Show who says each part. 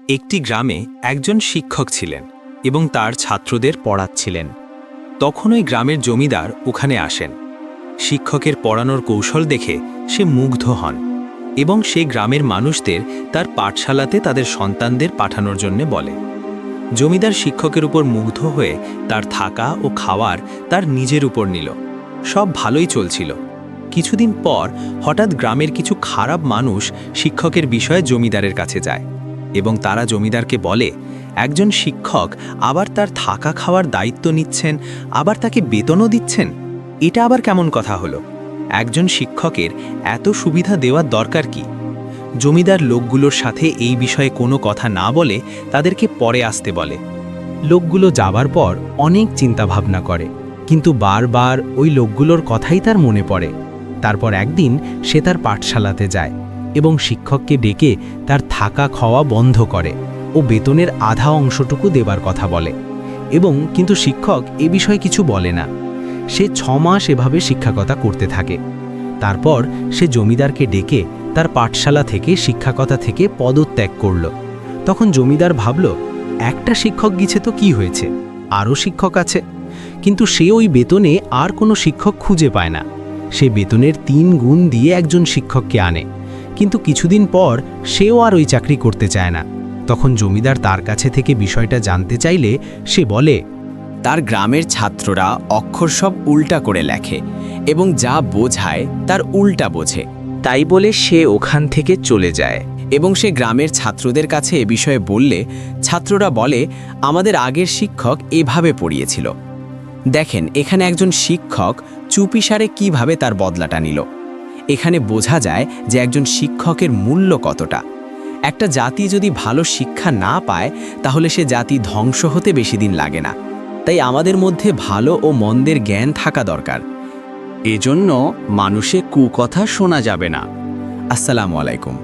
Speaker 1: একটি গ্রামে একজন শিক্ষক ছিলেন এবং তার ছাত্রদের পড়াচ্ছিলেন। তখন ওই গ্রামের জমিদার ওখানে আসেন। শিক্ষকের পড়ানোর কৌশল দেখে সে মুগ্ধ হন এবং সে গ্রামের মানুষদের তার পাঠশালাতে তাদের সন্তানদের পাঠানোর জন্য বলে। জমিদার শিক্ষকের উপর মুগ্ধ হয়ে তার থাকা ও খাওয়ার তার নিজের উপর নিল। সব ভালোই চলছিল। কিছুদিন পর হঠাৎ গ্রামের কিছু খারাপ মানুষ শিক্ষকের বিষয়ে জমিদারের কাছে যায় এবং তারা জমিদারকে বলে, একজন শিক্ষক আবার তার থাকা খাওয়ার দায়িত্ব নিচ্ছেন, আবার তাকে বেতনও দিচ্ছেন। এটা আবার কেমন কথা হলো? একজন শিক্ষকের এত সুবিধা দেওয়ার দরকার কি? জমিদার লোকগুলোর সাথে এই বিষয়ে কোনো কথা না বলে তাদেরকে পরে আসতে বলে। লোকগুলো যাবার পর অনেক চিন্তাভাবনা করে, কিন্তু বারবার ওই লোকগুলোর কথাই তার মনে পড়ে। তারপর একদিন সে তার পাঠশালাতে যায় এবং শিক্ষককে ডেকে তার থাকা খাওয়া বন্ধ করে ও বেতনের আধা অংশটুকু দেবার কথা বলে। কিন্তু শিক্ষক এ বিষয়ে কিছু বলে না। সে 6 মাস এভাবে শিক্ষকতা করতে থাকে। তারপর সে জমিদারকে ডেকে তার পাঠশালা থেকে শিক্ষকতা থেকে পদত্যাগ করল। তখন জমিদার ভাবল, একটা শিক্ষক গেছে তো কি হয়েছে, আরও শিক্ষক আছে। কিন্তু সে ওই বেতনে আর কোনো শিক্ষক খুঁজে পায় না। সে বেতনের 3 গুণ দিয়ে একজন শিক্ষককে আনে, কিন্তু কিছুদিন পর সেও আর ওই চাকরি করতে চায় না। তখন জমিদার তার কাছে থেকে বিষয়টা জানতে চাইলে সে বলে,
Speaker 2: তার গ্রামের ছাত্ররা অক্ষর সব উল্টা করে লেখে এবং যা বোঝায় তার উল্টা বোঝে।
Speaker 3: তাই বলে সে ওখান থেকে চলে যায়।
Speaker 2: এবং সে গ্রামের ছাত্রদের কাছে এ বিষয়ে বললে ছাত্ররা বলে, আমাদের আগের শিক্ষক এভাবে পড়িয়েছিল। দেখেন, এখানে একজন শিক্ষক চুপিসারে কিভাবে তার বদলাটা নিল। এখানে বোঝা যায় যে একজন শিক্ষকের মূল্য কতটা। একটা জাতি যদি ভালো শিক্ষা না পায় তাহলে সে জাতি ধ্বংস হতে বেশি দিন লাগে না। তাই আমাদের মধ্যে ভালো ও মন্দের জ্ঞান থাকা দরকার।
Speaker 3: এজন্য মানুষে কুকথা শোনা যাবে না।
Speaker 2: আসসালামু আলাইকুম।